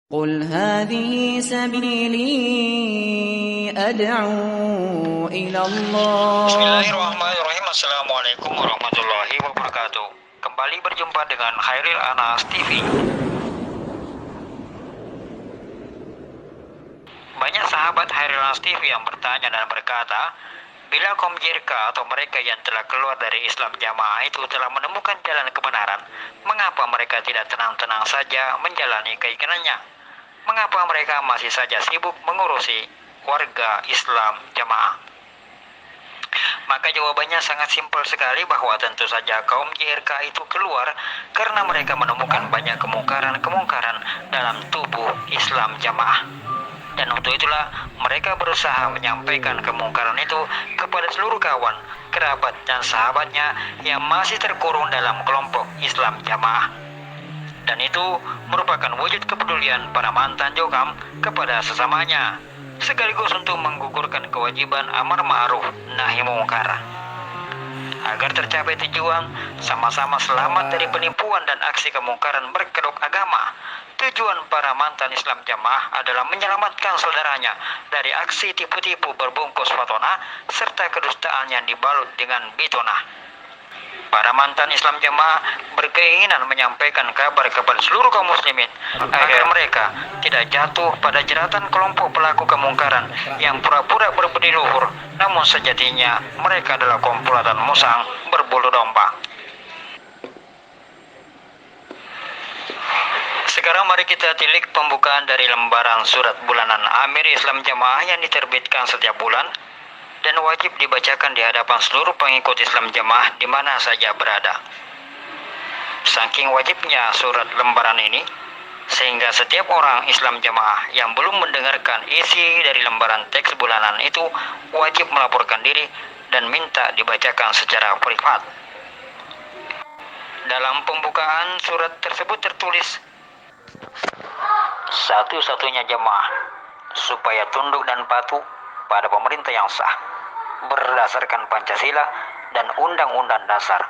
قل هذه سبيلي أدعو إلى الله. Bismillahirrahmanirrahim. Assalamualaikum warahmatullahi wabarakatuh. Kembali berjumpa dengan Khairil Anas TV. Banyak sahabat Khairil Anas TV yang bertanya dan berkata, bila kaum JRK atau mereka yang telah keluar dari Islam Jamaah itu telah menemukan jalan kebenaran, mengapa mereka tidak tenang-tenang saja menjalani keinginannya? Mengapa mereka masih saja sibuk mengurusi warga Islam Jamaah? Maka jawabannya sangat simpel sekali, bahwa tentu saja kaum JRK itu keluar karena mereka menemukan banyak kemungkaran-kemungkaran dalam tubuh Islam Jamaah. Dan untuk itulah mereka berusaha menyampaikan kemungkaran itu kepada seluruh kawan, kerabat, dan sahabatnya yang masih terkurung dalam kelompok Islam Jamaah. Dan itu merupakan wujud kepedulian para mantan jokam kepada sesamanya, sekaligus untuk menggugurkan kewajiban amar ma'ruf nahi mungkar. Agar tercapai tujuan, sama-sama selamat dari penipuan dan aksi kemungkaran berkedok agama. Tujuan para mantan Islam Jamaah adalah menyelamatkan saudaranya dari aksi tipu-tipu berbungkus fatona serta kedustaan yang dibalut dengan bitona. Para mantan Islam Jamaah berkeinginan menyampaikan kabar kepada seluruh kaum muslimin agar mereka tidak jatuh pada jeratan kelompok pelaku kemungkaran yang pura-pura berbudi luhur, namun sejatinya mereka adalah komplotan musang berbulu domba. Sekarang mari kita tilik pembukaan dari lembaran surat bulanan Amir Islam Jamaah yang diterbitkan setiap bulan dan wajib dibacakan di hadapan seluruh pengikut Islam Jamaah di mana saja berada. Saking wajibnya surat lembaran ini, sehingga setiap orang Islam Jamaah yang belum mendengarkan isi dari lembaran teks bulanan itu wajib melaporkan diri dan minta dibacakan secara privat. Dalam pembukaan surat tersebut tertulis, satu-satunya jamaah supaya tunduk dan patuh pada pemerintah yang sah berdasarkan Pancasila dan Undang-Undang Dasar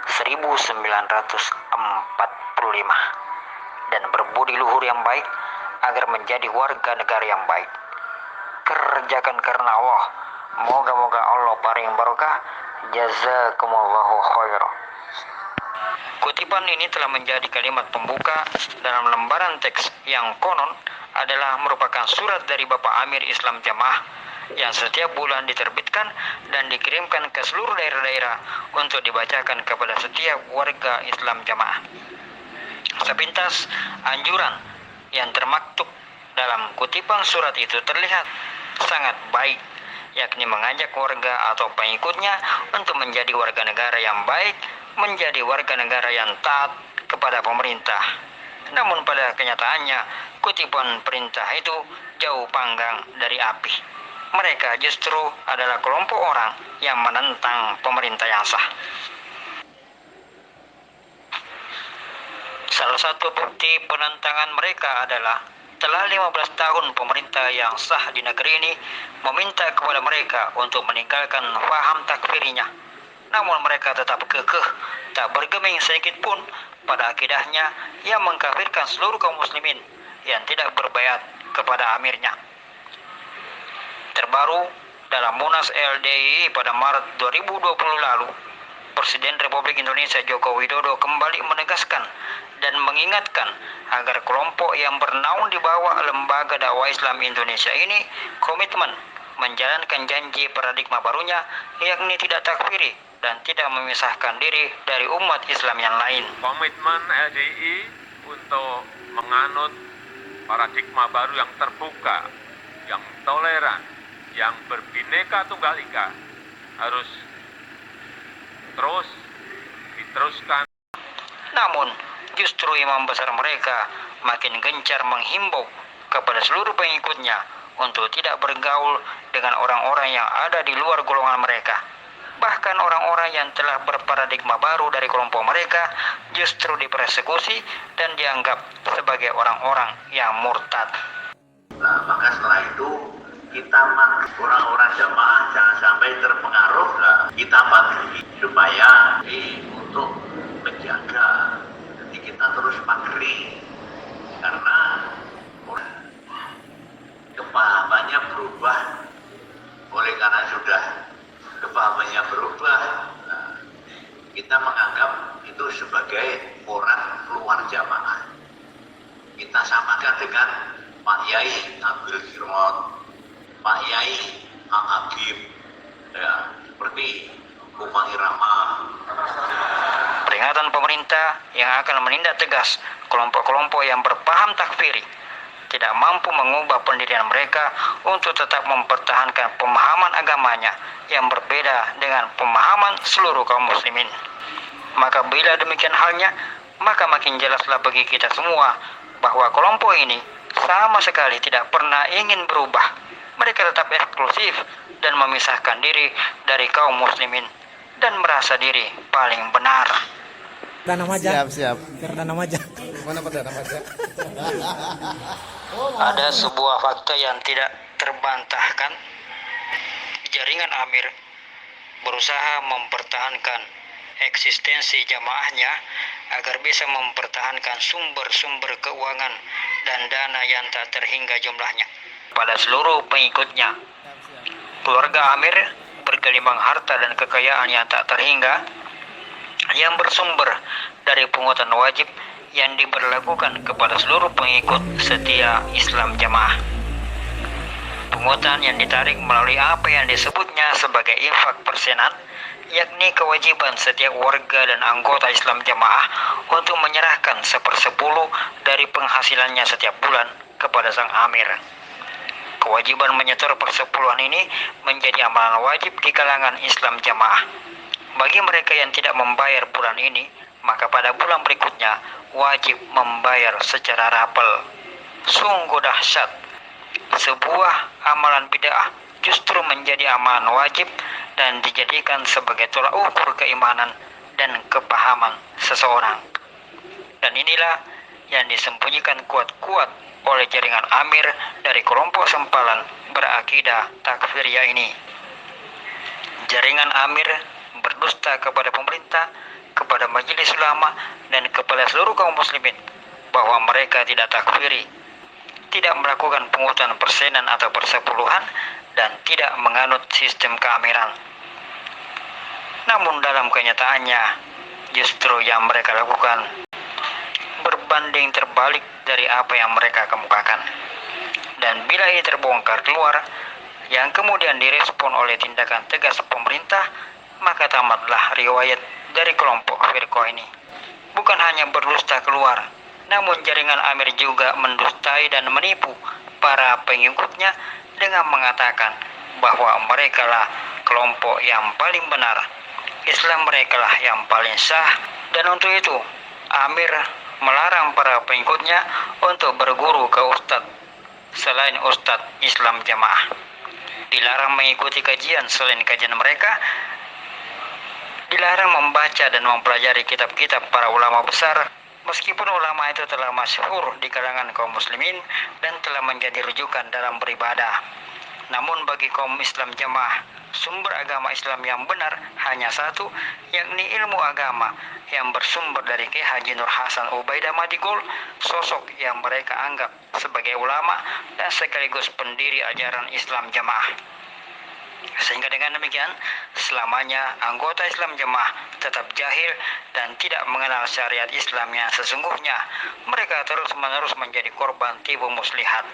1945 dan berbudi luhur yang baik agar menjadi warga negara yang baik. Kerjakan karena Allah. Moga-moga Allah paring barokah. Jazakumullahu khairan. Kutipan ini telah menjadi kalimat pembuka dalam lembaran teks yang konon adalah merupakan surat dari Bapak Amir Islam Jamaah yang setiap bulan diterbitkan dan dikirimkan ke seluruh daerah-daerah untuk dibacakan kepada setiap warga Islam Jamaah. Sepintas anjuran yang termaktub dalam kutipan surat itu terlihat sangat baik, yakni mengajak warga atau pengikutnya untuk menjadi warga negara yang baik, menjadi warga negara yang taat kepada pemerintah. Namun pada kenyataannya, kutipan perintah itu jauh panggang dari api. Mereka justru adalah kelompok orang yang menentang pemerintah yang sah. Salah satu bukti penentangan mereka adalah telah 15 tahun pemerintah yang sah di negeri ini meminta kepada mereka untuk meninggalkan faham takfirinya. Namun mereka tetap kekeh, tak bergeming sedikit pun pada akidahnya yang mengkafirkan seluruh kaum muslimin yang tidak berbaiat kepada amirnya. Terbaru, dalam Munas LDII pada Maret 2020 lalu, Presiden Republik Indonesia Joko Widodo kembali menegaskan dan mengingatkan agar kelompok yang bernaung di bawah Lembaga Dakwah Islam Indonesia ini komitmen menjalankan janji paradigma barunya, yakni tidak takfiri dan tidak memisahkan diri dari umat Islam yang lain. Komitmen LDII untuk menganut paradigma baru yang terbuka, yang toleran, yang berbineka tunggal ika harus terus diteruskan. Namun justru imam besar mereka makin gencar menghimbau kepada seluruh pengikutnya untuk tidak bergaul dengan orang-orang yang ada di luar golongan mereka. Bahkan orang-orang yang telah berparadigma baru dari kelompok mereka justru dipersekusi dan dianggap sebagai orang-orang yang murtad. Nah, maka setelah itu kita orang-orang jamaah jangan sampai terpengaruh. Kita patuhi supaya untuk menjaga. Jadi kita terus patuhi karena kita samakan dengan Pak Yai Abdul Kirmot, Pak Yai Agib, ya, seperti Umang Irama. Peringatan pemerintah yang akan menindak tegas kelompok-kelompok yang berpaham takfiri tidak mampu mengubah pendirian mereka untuk tetap mempertahankan pemahaman agamanya yang berbeda dengan pemahaman seluruh kaum muslimin. Maka bila demikian halnya, maka makin jelaslah bagi kita semua bahwa kelompok ini sama sekali tidak pernah ingin berubah. Mereka tetap eksklusif dan memisahkan diri dari kaum muslimin dan merasa diri paling benar. Perdana Majah. Siap. Perdana Majah. Mana Perdana Majah? Ada sebuah fakta yang tidak terbantahkan. Jaringan Amir berusaha mempertahankan eksistensi jamaahnya agar bisa mempertahankan sumber-sumber keuangan dan dana yang tak terhingga jumlahnya pada seluruh pengikutnya. Keluarga Amir bergelimang harta dan kekayaan yang tak terhingga yang bersumber dari pungutan wajib yang diberlakukan kepada seluruh pengikut setia Islam Jamaah. Pungutan yang ditarik melalui apa yang disebutnya sebagai infak persenan, yakni kewajiban setiap warga dan anggota Islam Jamaah untuk menyerahkan 1/10 dari penghasilannya setiap bulan kepada sang Amir. Kewajiban menyetor persepuluhan ini menjadi amalan wajib di kalangan Islam Jamaah. Bagi mereka yang tidak membayar bulan ini, maka pada bulan berikutnya wajib membayar secara rapel. Sungguh dahsyat. Sebuah amalan bid'ah justru menjadi amalan wajib dan dijadikan sebagai tolak ukur keimanan dan kepahaman seseorang. Dan inilah yang disembunyikan kuat-kuat oleh jaringan Amir dari kelompok sempalan berakidah takfiriyah ini. Jaringan Amir berdusta kepada pemerintah, kepada majelis ulama, dan kepada seluruh kaum muslimin bahwa mereka tidak takfiri, tidak melakukan pungutan persenan atau persepuluhan, dan tidak menganut sistem keamiran. Namun dalam kenyataannya, justru yang mereka lakukan berbanding terbalik dari apa yang mereka kemukakan. Dan bila ini terbongkar keluar, yang kemudian direspon oleh tindakan tegas pemerintah, maka tamatlah riwayat dari kelompok firqah ini. Bukan hanya berdusta keluar, namun jaringan Amir juga mendustai dan menipu para pengikutnya dengan mengatakan bahwa merekalah kelompok yang paling benar, Islam merekalah yang paling sah, dan untuk itu Amir melarang para pengikutnya untuk berguru ke ustadz selain ustadz Islam Jamaah. Dilarang mengikuti kajian selain kajian mereka, dilarang membaca dan mempelajari kitab-kitab para ulama besar, meskipun ulama itu telah masyhur di kalangan kaum muslimin dan telah menjadi rujukan dalam beribadah. Namun bagi kaum Islam Jamaah, sumber agama Islam yang benar hanya satu, yakni ilmu agama yang bersumber dari Kiai Haji Nur Hasan Ubaidah Madigul, sosok yang mereka anggap sebagai ulama dan sekaligus pendiri ajaran Islam Jamaah. Sehingga dengan demikian, selamanya anggota Islam Jamaah tetap jahil dan tidak mengenal syariat Islam yang sesungguhnya. Mereka terus-menerus menjadi korban tipu muslihat.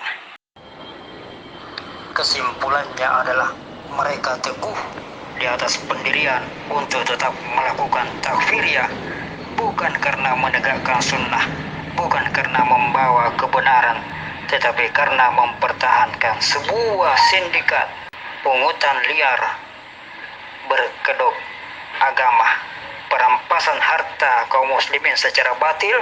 Kesimpulannya adalah mereka teguh di atas pendirian untuk tetap melakukan takfiriyah, bukan karena menegakkan sunnah, bukan karena membawa kebenaran, tetapi karena mempertahankan sebuah sindikat pungutan liar, berkedok agama, perampasan harta kaum muslimin secara batil,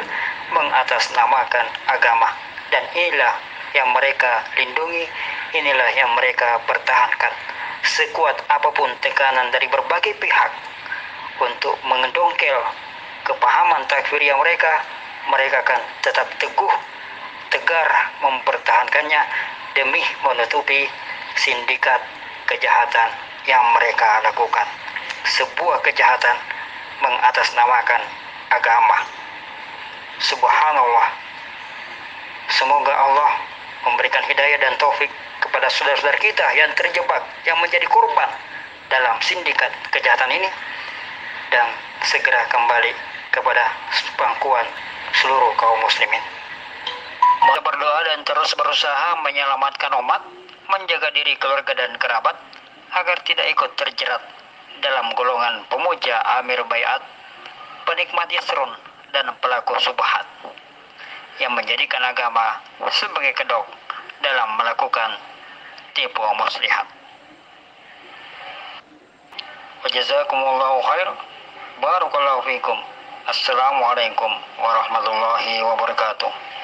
mengatasnamakan agama. Dan inilah yang mereka lindungi, inilah yang mereka pertahankan. Sekuat apapun tekanan dari berbagai pihak untuk mengedongkel kepahaman takfiriyah mereka, mereka akan tetap teguh, tegar mempertahankannya demi menutupi sindikat kejahatan yang mereka lakukan. Sebuah kejahatan mengatasnamakan agama. Subhanallah. Semoga Allah memberikan hidayah dan taufik kepada saudara-saudara kita yang terjebak, yang menjadi korban dalam sindikat kejahatan ini, dan segera kembali kepada pangkuan seluruh kaum muslimin. berdoa dan terus berusaha menyelamatkan umat, menjaga diri keluarga dan kerabat agar tidak ikut terjerat dalam golongan pemuja Amir Baiat, penikmat Yusrun, dan pelaku subhat yang menjadikan agama sebagai kedok dalam melakukan tipu muslihat. Wajazakumullahu khair. Barakallahu fikum. Assalamualaikum warahmatullahi wabarakatuh.